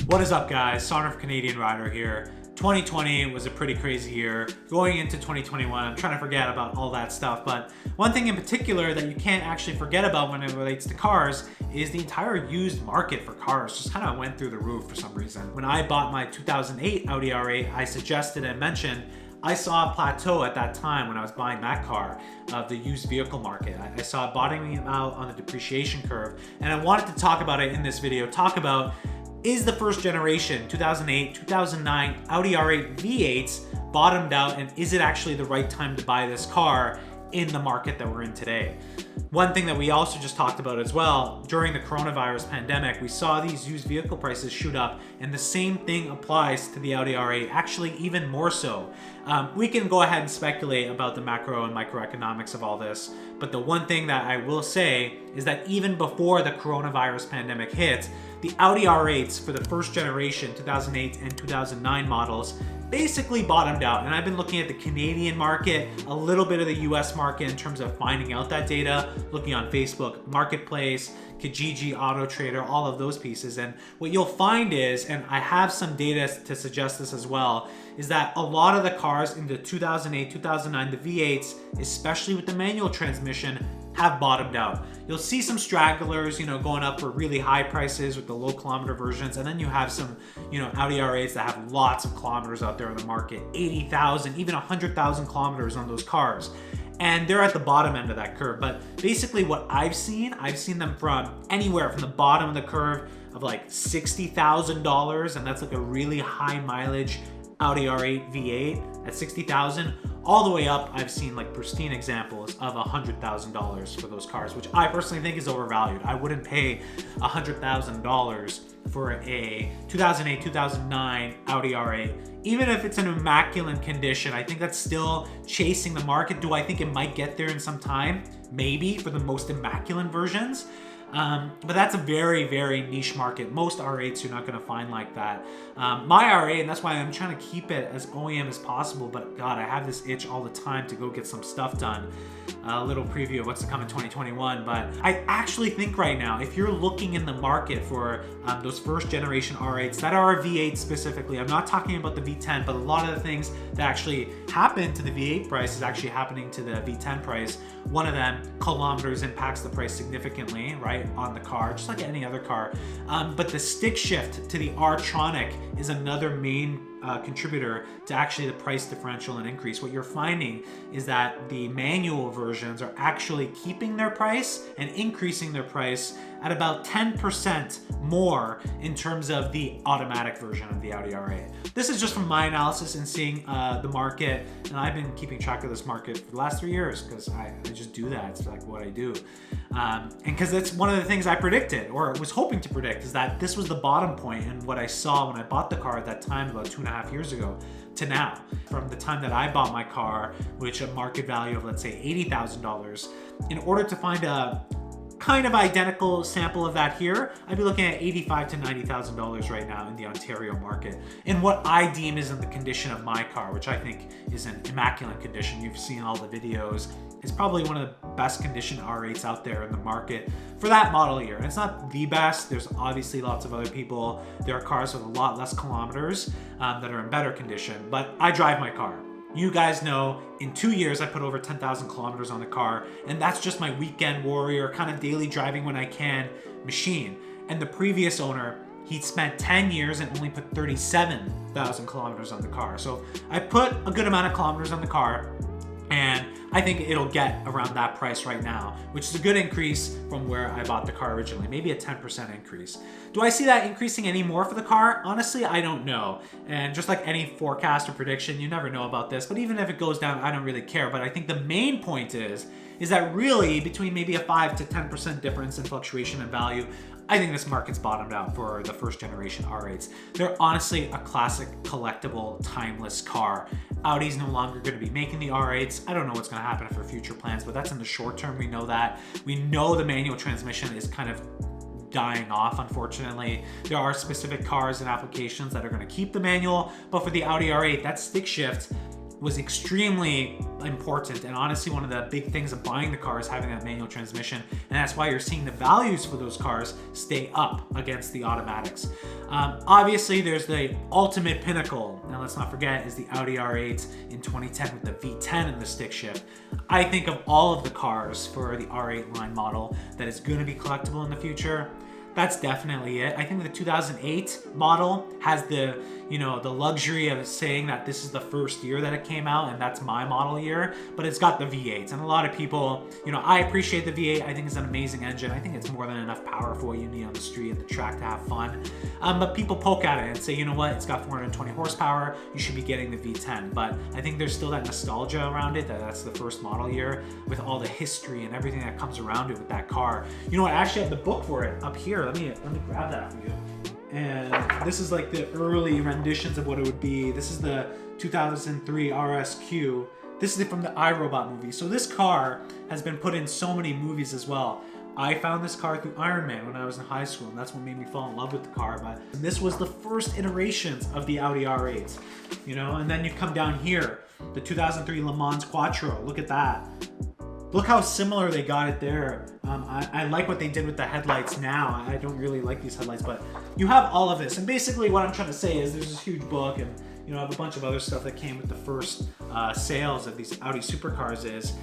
What is up, guys? Son of Canadian Rider here. 2020 was a pretty crazy year. Going into 2021, I'm trying to forget about all that stuff, but one thing in particular that you can't actually forget about when it relates to cars is the entire used market for cars just kind of went through the roof for some reason. When I bought my 2008 Audi R8, I suggested and mentioned I saw a plateau at that time when I was buying that car of the used vehicle market. I saw it bottoming out on the depreciation curve, and I wanted to talk about it in this video, talk about is the first generation 2008, 2009 Audi R8 V8s bottomed out, and is it actually the right time to buy this car in the market that we're in today? One thing that we also just talked about as well, during the coronavirus pandemic, we saw these used vehicle prices shoot up, and the same thing applies to the Audi R8, actually even more so. We can go ahead and speculate about the macro and microeconomics of all this, but the one thing that I will say is that even before the coronavirus pandemic hit, the Audi R8s for the first generation 2008 and 2009 models basically bottomed out. And I've been looking at the Canadian market, a little bit of the US market in terms of finding out that data, looking on Facebook Marketplace, Kijiji, Auto Trader, all of those pieces. And what you'll find is, and I have some data to suggest this as well, is that a lot of the cars in the 2008, 2009, the V8s, especially with the manual transmission, have bottomed out. You'll see some stragglers, going up for really high prices with the low kilometer versions, and then you have some, Audi R8s that have lots of kilometers out there in the market, 80,000, even 100,000 kilometers on those cars. And they're at the bottom end of that curve. But basically what I've seen them from anywhere from the bottom of the curve of like $60,000, and that's like a really high mileage Audi R8 V8 at $60,000, all the way up. I've seen like pristine examples of $100,000 for those cars, which I personally think is overvalued. I wouldn't pay $100,000 for a 2008, 2009 Audi R8. Even if it's in immaculate condition, I think that's still chasing the market. Do I think it might get there in some time? Maybe, for the most immaculate versions. But that's a very, very niche market. Most R8s you're not going to find like that. My R8, and that's why I'm trying to keep it as OEM as possible, but God, I have this itch all the time to go get some stuff done. A little preview of what's to come in 2021, but I actually think right now, if you're looking in the market for those first generation R8s that are V8 specifically, I'm not talking about the V10, but a lot of the things that actually happen to the V8 price is actually happening to the V10 price. One of them, kilometers, impacts the price significantly, right, on the car, just like any other car. But the stick shift to the R-tronic is another main contributor to actually the price differential and increase. What you're finding is that the manual versions are actually keeping their price and increasing their price at about 10% more in terms of the automatic version of the Audi R8. This is just from my analysis and seeing the market, and I've been keeping track of this market for the last 3 years because I just do that. It's like what I do. And because that's one of the things I predicted, or was hoping to predict, is that this was the bottom point, and what I saw when I bought the car at that time about 2.5 years ago to now. From the time that I bought my car, which a market value of, let's say, $80,000, in order to find a kind of identical sample of that here, I'd be looking at $85,000 to $90,000 right now in the Ontario market. In what I deem is in the condition of my car, which I think is an immaculate condition. You've seen all the videos. It's probably one of the best conditioned R8s out there in the market for that model year. And it's not the best. There's obviously lots of other people. There are cars with a lot less kilometers that are in better condition, but I drive my car. You guys know, in 2 years, I put over 10,000 kilometers on the car, and that's just my weekend warrior, kind of daily driving when I can machine. And the previous owner, he spent 10 years and only put 37,000 kilometers on the car. So I put a good amount of kilometers on the car, and I think it'll get around that price right now, which is a good increase from where I bought the car originally, maybe a 10% increase. Do I see that increasing any more for the car? Honestly, I don't know. And just like any forecast or prediction, you never know about this, but even if it goes down, I don't really care. But I think the main point is that really between maybe a 5 to 10% difference in fluctuation in value, I think this market's bottomed out for the first generation R8s. They're honestly a classic, collectible, timeless car. Audi's no longer going to be making the R8s. I don't know what's going to happen for future plans, but that's in the short term. We know that. We know the manual transmission is kind of dying off, unfortunately. There are specific cars and applications that are going to keep the manual, but for the Audi R8, that stick shift was extremely important, and honestly one of the big things of buying the car is having that manual transmission, and that's why you're seeing the values for those cars stay up against the automatics. Obviously there's the ultimate pinnacle, and let's not forget, is the Audi R8 in 2010 with the V10 and the stick shift. I think of all of the cars for the R8 line model that is going to be collectible in the future, that's definitely it. I think the 2008 model has the, you know, the luxury of saying that this is the first year that it came out and that's my model year, but it's got the V8. And a lot of people, you know, I appreciate the V8. I think it's an amazing engine. I think it's more than enough power for what you need on the street and the track to have fun. But people poke at it and say, you know what, it's got 420 horsepower. You should be getting the V10. But I think there's still that nostalgia around it, that that's the first model year with all the history and everything that comes around it with that car. You know what, I actually have the book for it up here. Let me grab that for you. And this is like the early renditions of what it would be. This is the 2003 RSQ. This is from the iRobot movie. So this car has been put in so many movies as well. I found this car through Iron Man when I was in high school, and that's what made me fall in love with the car. But this was the first iterations of the Audi R8, you know. And then you come down here, the 2003 Le Mans Quattro. Look at that. Look how similar they got it there. I like what they did with the headlights now. I don't really like these headlights, but you have all of this. And basically what I'm trying to say is there's this huge book, and you know, I have a bunch of other stuff that came with the first sales of these Audi supercars. Is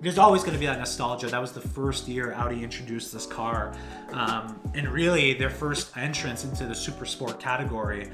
there's always going to be that nostalgia. That was the first year Audi introduced this car, and really their first entrance into the super sport category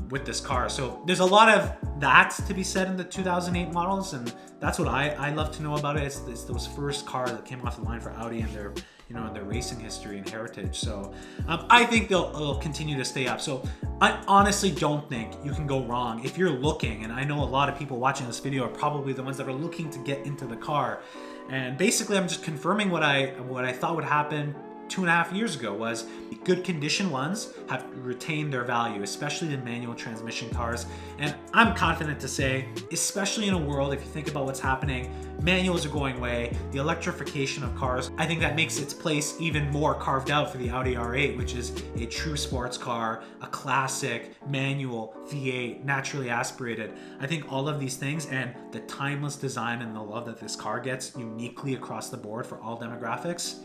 with this car. So there's a lot of that to be said in the 2008 models, and that's what I love to know about it. It's those first cars that came off the line for Audi and their, you know, their racing history and heritage. So I think they'll continue to stay up. So I honestly don't think you can go wrong if you're looking, and I know a lot of people watching this video are probably the ones that are looking to get into the car. And basically I'm just confirming what I thought would happen 2.5 years ago, was good condition ones have retained their value, especially the manual transmission cars. And I'm confident to say, especially in a world, if you think about what's happening, manuals are going away, the electrification of cars, I think that makes its place even more carved out for the Audi R8, which is a true sports car, a classic manual V8, naturally aspirated. I think all of these things and the timeless design and the love that this car gets uniquely across the board for all demographics,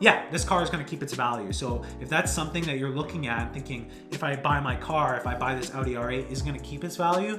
yeah, this car is going to keep its value. So if that's something that you're looking at thinking, if I buy my car, if I buy this Audi R8, is going to keep its value,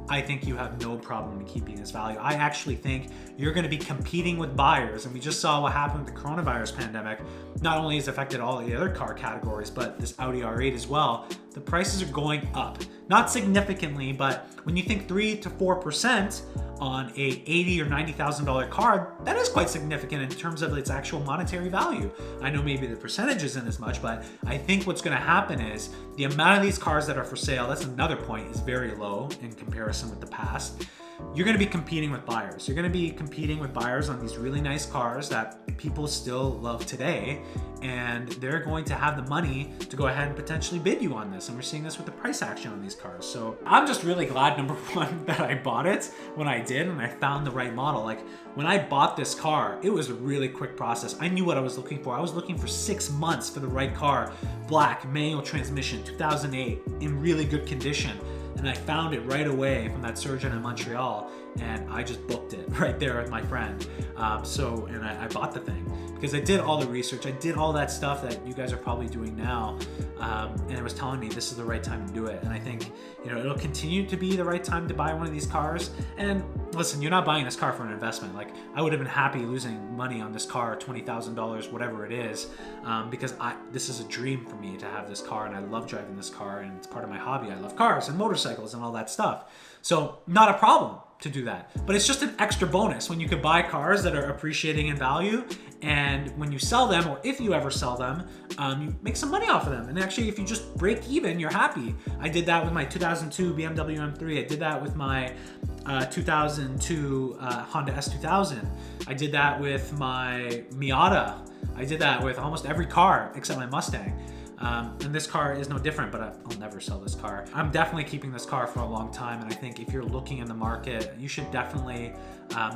I think you have no problem in keeping its value. I actually think you're going to be competing with buyers, and we just saw what happened with the coronavirus pandemic. Not only has it affected all the other car categories, but this Audi R8 as well. The prices are going up. Not significantly, but when you think 3 to 4% on a $80,000 or $90,000 car, that is quite significant in terms of its actual monetary value. I know maybe the percentage isn't as much, but I think what's going to happen is the amount of these cars that are for sale, that's another point, is very low in comparison with the past. You're going to be competing with buyers. You're going to be competing with buyers on these really nice cars that people still love today, and they're going to have the money to go ahead and potentially bid you on this. And we're seeing this with the price action on these cars. So I'm just really glad, number one, that I bought it when I did and I found the right model. Like when I bought this car, it was a really quick process. I knew what I was looking for. I was looking for 6 months for the right car. Black, manual transmission, 2008, in really good condition. And I found it right away from that surgeon in Montreal, and I just booked it right there with my friend. And I bought the thing because I did all the research. I did all that stuff that you guys are probably doing now, and it was telling me this is the right time to do it. And I think, you know, it'll continue to be the right time to buy one of these cars. And listen, you're not buying this car for an investment. Like I would have been happy losing money on this car, $20,000, whatever it is, because this is a dream for me to have this car, and I love driving this car, and it's part of my hobby. I love cars and motorcycles and all that stuff. So not a problem to do that, but it's just an extra bonus when you could buy cars that are appreciating in value, and when you sell them, or if you ever sell them, you make some money off of them. And actually, if you just break even, you're happy. I did that with my 2002 BMW M3. I did that with my 2002 Honda S2000. I did that with my Miata. I did that with almost every car except my Mustang. And this car is no different, but I'll never sell this car. I'm definitely keeping this car for a long time, and I think if you're looking in the market, you should definitely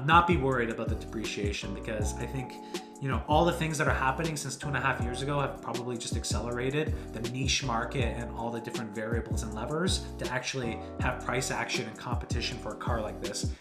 not be worried about the depreciation, because I think, you know, all the things that are happening since 2.5 years ago have probably just accelerated the niche market and all the different variables and levers to actually have price action and competition for a car like this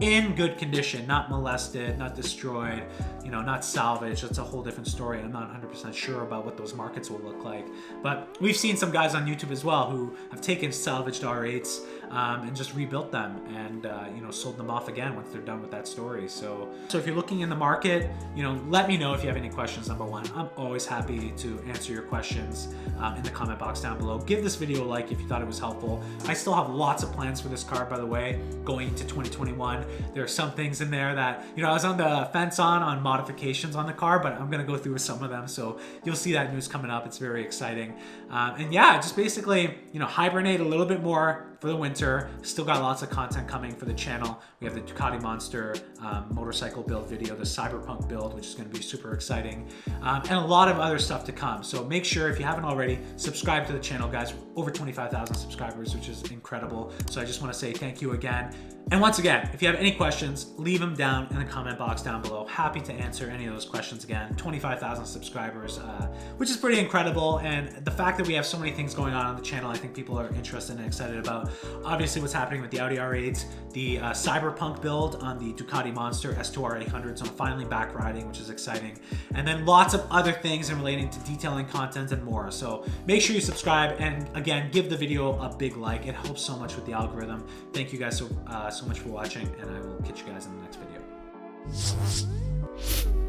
in good condition, not molested, not destroyed, you know, not salvaged. That's a whole different story. I'm not 100% sure about what those markets will look like. But we've seen some guys on YouTube as well who have taken salvaged R8s and just rebuilt them and, you know, sold them off again once they're done with that story. So if you're looking in the market, you know, let me know if you have any questions, number one. I'm always happy to answer your questions in the comment box down below. Give this video a like if you thought it was helpful. I still have lots of plans for this car, by the way, going into 2021. There are some things in there that, you know, I was on the fence on modifications on the car, but I'm gonna go through with some of them. So you'll see that news coming up. It's very exciting. And yeah, just basically, you know, hibernate a little bit more for the winter. Still got lots of content coming for the channel. We have the Ducati Monster motorcycle build video, the Cyberpunk build, which is gonna be super exciting, and a lot of other stuff to come. So make sure, if you haven't already, subscribe to the channel, guys. Over 25,000 subscribers, which is incredible. So I just wanna say thank you again. And once again, if you have any questions, leave them down in the comment box down below. Happy to answer any of those questions again. 25,000 subscribers, which is pretty incredible. And the fact that we have so many things going on the channel, I think people are interested and excited about. Obviously, what's happening with the Audi R8, the Cyberpunk build on the Ducati Monster S2R 800, so I'm finally back riding, which is exciting. And then lots of other things in relating to detailing content and more. So make sure you subscribe, and again, give the video a big like. It helps so much with the algorithm. Thank you guys so much for watching, and I will catch you guys in the next video.